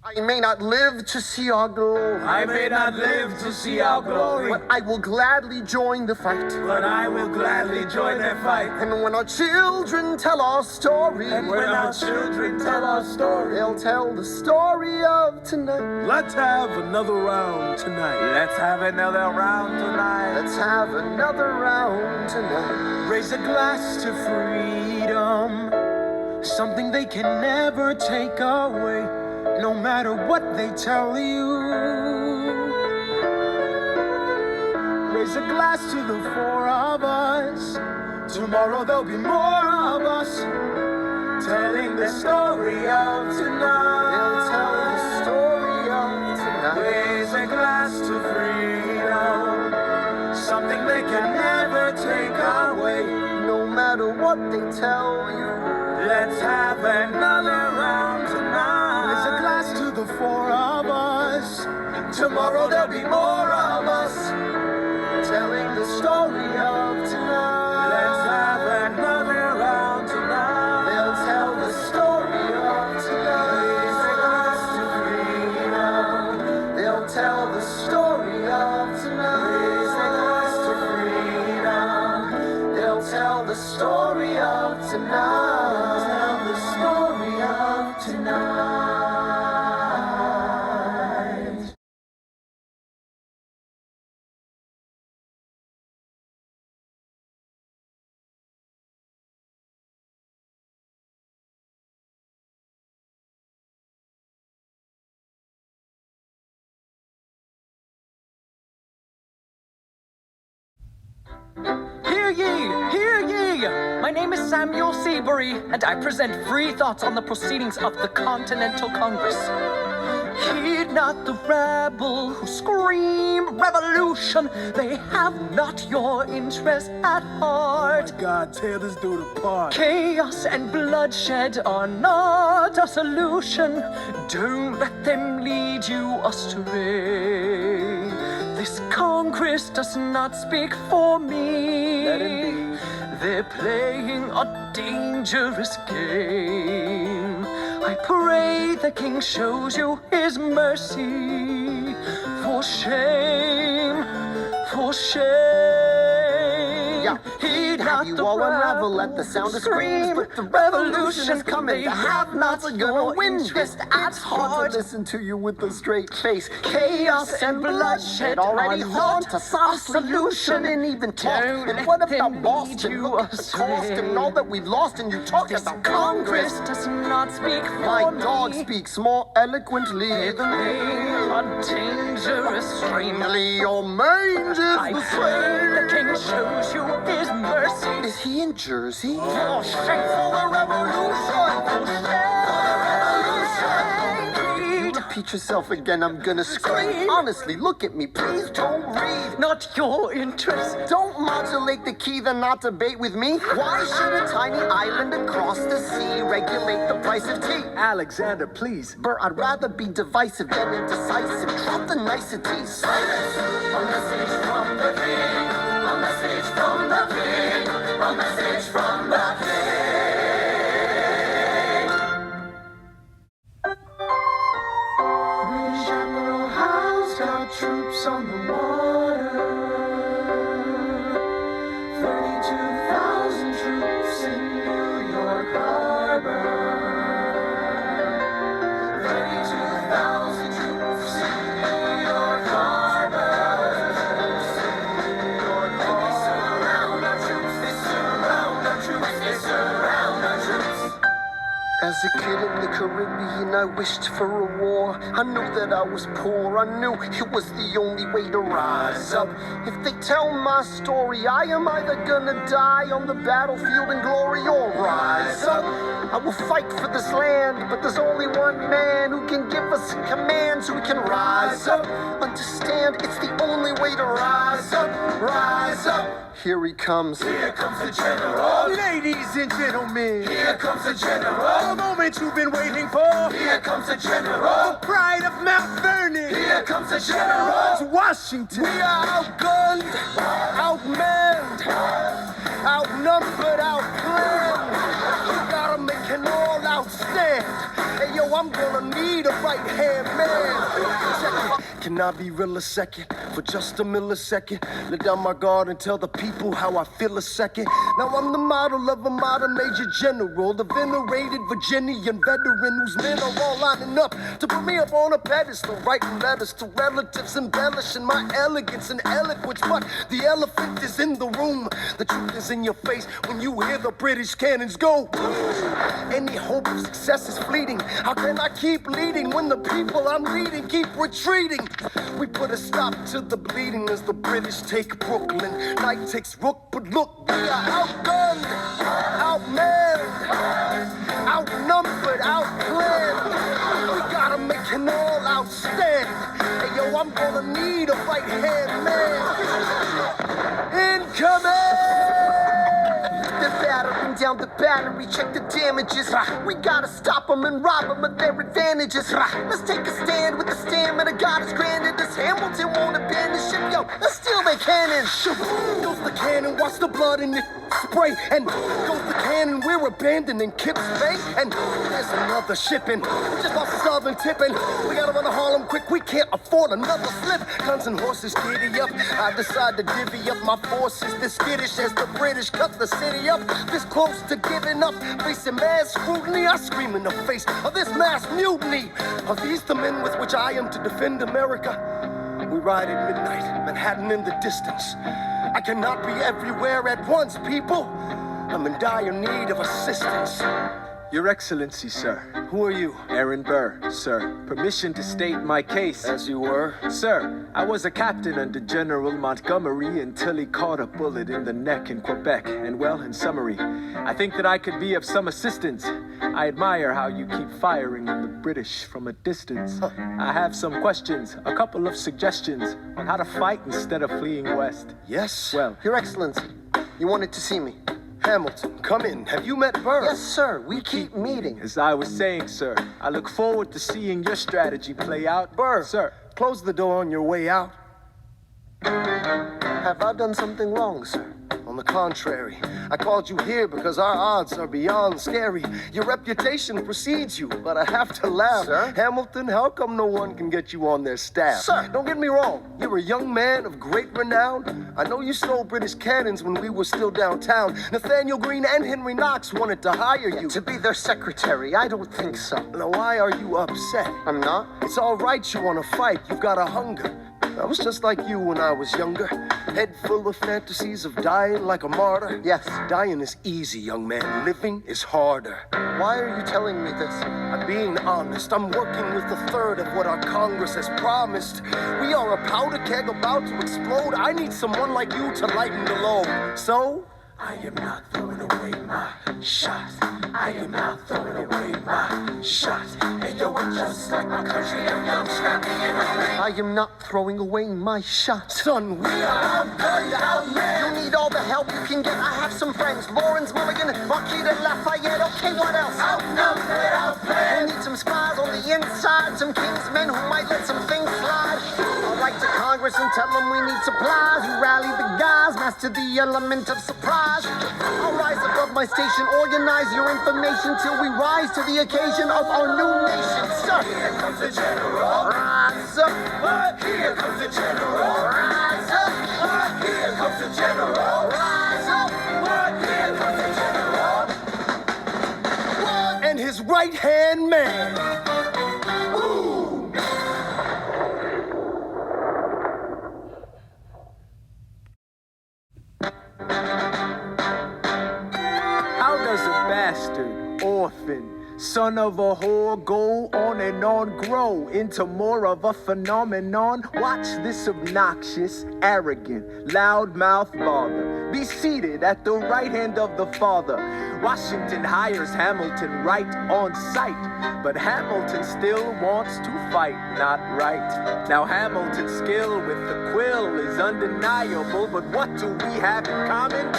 I may not live to see our glory. I may not live to see our glory. But I will gladly join the fight. But I will gladly join their fight. And when our children tell our story. And when our children tell our story. They'll tell the story of tonight. Let's have another round tonight. Let's have another round tonight. Let's have another round tonight. Raise a glass to freedom. Something they can never take away. No matter what they tell you. Raise a glass to the four of us. Tomorrow there'll be more of us telling the story of tonight. They'll tell the story of tonight. Raise a glass to freedom. Something they can never take away. No matter what they tell you. Let's have another round tonight. Raise a glass to the four of us. Tomorrow there'll be more of us telling the story of tonight. Let's have another round tonight. They'll tell the story of tonight. Raise a glass to freedom. They'll tell the story of tonight. Raise a glass to freedom. They'll tell the story of tonight. Tell the story of tonight. Hear ye! Hear ye! My name is Samuel Seabury, and I present free thoughts on the proceedings of the Continental Congress. Heed not the rabble who scream revolution. They have not your interest at heart. God, tear this dude apart. Chaos and bloodshed are not a solution. Don't let them lead you astray. This Congress does not speak for me. Let it be. They're playing a dangerous game. I pray the King shows you his mercy. For shame, for shame. Yeah. Heed Have not you the all unravel rabble at the sound who of screams? scream But the revolution is coming. They The have-nots are gonna your win. interest at It's hard heart. to listen to you with a straight face. Chaos and bloodshed already are haunt not us. a Honestly, you solution. shouldn't even talk. Don't And let what about them Boston? lead you Look at the cost astray. and all that we've lost, and you talk This about Congress Congress. does not speak for My me. dog speaks more eloquently They're than me. playing a dangerous stream. Plainly, your mange I is the pray the same. King shows you his mercy. Is he in Jersey? For shame, for the revolution. For shame. Repeat yourself again, I'm gonna scream. Honestly, look at me, please don't read. Not your interest. Don't modulate the key, then not debate with me. Why should a tiny island across the sea regulate the price of tea? Alexander, please. Bert, I'd rather be divisive than indecisive. Drop the niceties. Silence! A message from the king. A message from the king. A message from the king. British Admiral Howe's got troops on the water. 32,000 troops in New York Harbor. 32,000 troops in New York Harbor. And they surround our troops, they surround our troops, they surround our troops. As a kid in the Caribbean, I wished for a war. I knew that I was poor. I knew it was the only way to rise up. If they tell my story, I am either gonna die on the battlefield in glory or rise up. I will fight for this land, but there's only one man who can give us a command so we can rise up. Understand, it's the only way to rise up, rise up. Here he comes. Here comes the general. Ladies and gentlemen, Here comes the general. the moment you've been waiting for. Here comes the general. Pride of Mount Vernon. Here comes the general. It's Washington. We are outgunned, outmanned, outnumbered, outplanned. We gotta make an all-out stand Hey yo, I'm gonna need a right-hand man. Check it. Can I be real a second? For just a millisecond. Let down my guard and tell the people how I feel a second. Now I'm the model of a modern major general, the venerated Virginian veteran whose men are all lining up to put me up on a pedestal, writing letters to relatives, embellishing my elegance and eloquence. But the elephant is in the room. The truth is in your face when you hear the British cannons go. Any hope of success is fleeting. How can I keep leading when the people I'm leading keep retreating? We put a stop to the bleeding as the British take Brooklyn. Night takes Rook, but look, we are outgunned, outmanned, outnumbered, outplanned. We gotta make an all-out stand. Hey yo, I'm gonna need a right-hand man. Incoming! They're battering down the battery, check the damages. We gotta stop them and rob them of their advantages. Let's take a stand with the stamina God has granted us. Hamilton won't abandon ship, yo, let's steal their cannon. Shoot, goes the cannon, watch the blood in it spray. And goes the cannon, we're abandoning Kip's Bay. And there's another shipping, just off Southern tipping. We gotta run to Harlem quick, we can't afford another slip. Guns and horses giddy up, I decide to divvy up my forces. This skittish as the British cut the city up. This close to giving up, facing mass scrutiny. I scream in the face of this mass mutiny. Are these the men with which I am to defend America? We ride at midnight, Manhattan in the distance. I cannot be everywhere at once, people. I'm in dire need of assistance. Your Excellency, sir. Who are you? Aaron Burr, sir. Permission to state my case. As you were? Sir, I was a captain under General Montgomery until he caught a bullet in the neck in Quebec. And well, in summary, I think that I could be of some assistance. I admire how you keep firing on the British from a distance. I have some questions, a couple of suggestions on how to fight instead of fleeing west. Yes? Well, Your Excellency, you wanted to see me. Hamilton, come in. Have you met Burr? Yes, sir. We keep meeting. as I was saying, sir, I look forward to seeing your strategy play out. Burr, Sir. close the door on your way out. Have I done something wrong, sir? On the contrary, I called you here because our odds are beyond scary. Your reputation precedes you, but I have to laugh. Sir? Hamilton, how come no one can get you on their staff? Sir! Don't get me wrong, you're a young man of great renown. I know you stole British cannons when we were still downtown. Nathaniel Greene and Henry Knox wanted to hire you. To be their secretary, I don't think so. Now why are you upset? I'm not. It's all right you want to fight, you've got a hunger. I was just like you when I was younger. Head full of fantasies of dying like a martyr. Yes. Dying is easy, young man. Living is harder. Why are you telling me this? I'm being honest. I'm working with a third of what our Congress has promised. We are a powder keg about to explode. I need someone like you to lighten the load. So, I am not throwing away my shot. I am not throwing away my shot. And yo, I'm just like my country. I'm young, scrappy, and hungry. I am not throwing away my shot. Son, we are outgunned, outmanned. You need all the help you can get. I have some friends. Lawrence Mulligan, Marquis de Lafayette. Okay, what else? Outnumbered, outplanned. We need some spies on the inside. Some kingsmen who might let some things slide. I'll write to Congress and tell them we need supplies. You rally the guys, master the element of surprise. I'll rise above my station, organize your information till we rise to the occasion of our new nation. Sir, Here comes the general. rise up. What? Here comes the general. Rise up. What? Here comes the general. Rise up. What? Here comes the general. And his right-hand man. How does a bastard, orphan, son of a whore go on and on, grow into more of a phenomenon? Watch this obnoxious, arrogant, loudmouth bother be seated at the right hand of the father. Washington hires Hamilton right on sight, but Hamilton still wants to fight, not right. Now Hamilton's skill with the quill is undeniable, but what do we have in common?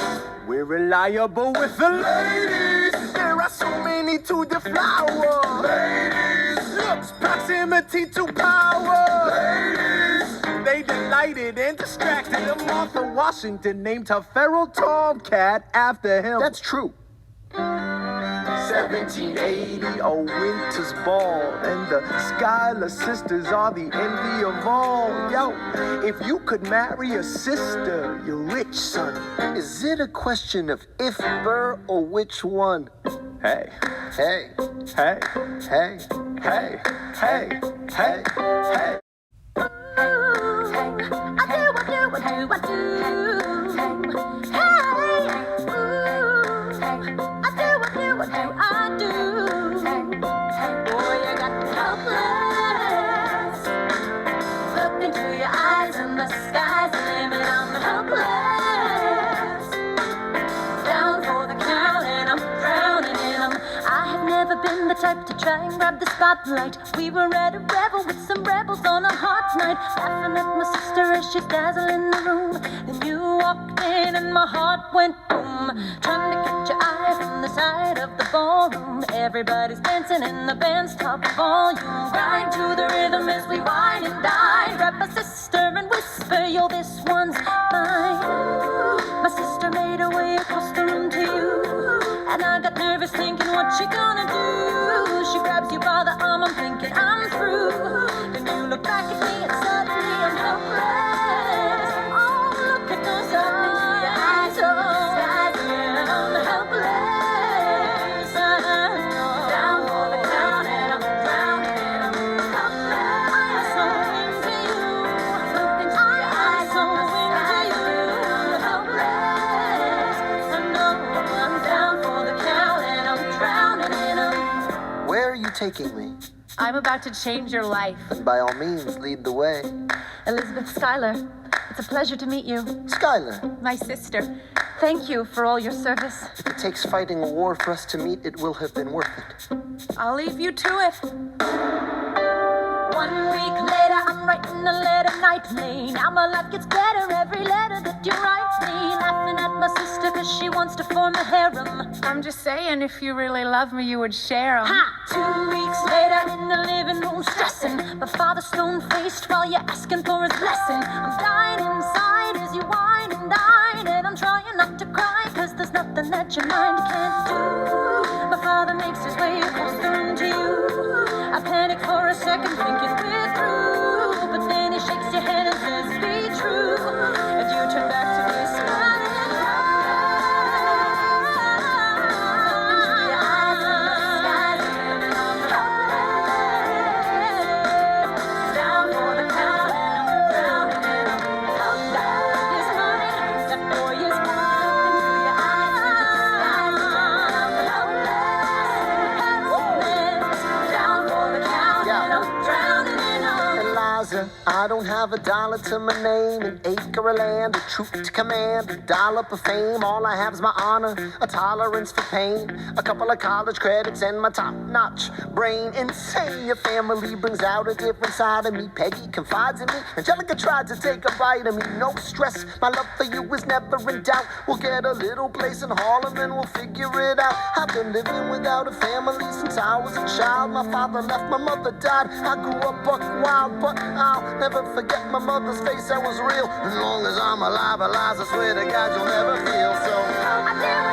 We're reliable with the ladies. There are so many to deflower. Ladies. Looks, proximity to power. Ladies. They delighted and distracted. And Martha Washington named her feral tomcat after him. That's true. 1780, a winter's ball, and the Schuyler sisters are the envy of all. Yo, if you could marry a sister, you're rich, son. Is it a question of if, Burr, or which one? Hey, Hey, hey, hey, hey, hey, hey, hey. Been the type to try and grab the spotlight. We were at a revel with some rebels on a hot night, laughing at my sister as she's dazzling the room. Then you walked in and my heart went boom, trying to catch your eye from the side of the ballroom. Everybody's dancing in the band's top volume. Grind to the rhythm as we wine and dine. Grab my sister and whisper, yo, this one's mine. My sister made her way across the room to you, and I got nervous thinking, what you gonna do? She grabs you by the arm, I'm thinking I'm through. Then you look back at me and suddenly I'm helpless. Oh, look at those eyes, oh, yeah, I'm helpless. Down for the count and I'm drowning and I'm helpless. I'm so into you. Look into your eyes, so into you. I'm helpless. I know I'm down for the count and I'm drowning and I'm. where are you taking me? I'm about to change your life. Then by all means, lead the way. Elizabeth Schuyler, it's a pleasure to meet you. Schuyler, My sister. Thank you for all your service. if it takes fighting a war for us to meet, it will have been worth it. I'll leave you to it. 1 week later, I'm writing a letter nightly. Now my life gets better every letter that you write me. Laughing at my sister cause she wants to form a harem. I'm just saying, if you really love me, you would share them. Ha! 2 weeks later in the living room stressing. My father's stone-faced while you're asking for his blessing. I'm dying inside as you whine and dine, and I'm trying not to cry cause there's nothing that your mind can't do. My father makes his way across the room to you. I panic for a second thinking we're through, but then he shakes your hand and says be true. And you turn back to me smiling. Down for the count and I'm drowning and I'm helpless. Is mine, that boy is mine. Into your eyes and I'm helpless. Down for the count and I'm drowning and I'm. Eliza, I don't have a dollar to my name, an acre of land, a troop to command, a dollop of fame. All I have is my honor, a tolerance for pain, a couple of college credits, and my top-notch brain. Insane, your family brings out a different side of me. Peggy confides in me, Angelica tried to take a bite of me. No stress, my love for you is never in doubt. We'll get a little place in Harlem and we'll figure it out. I've been living without a family since I was a child. My father left, my mother died. I grew up buck wild, but I'll never forget my mother's face. That was real. As long as I'm alive, Eliza, I swear to God you'll never feel so. I do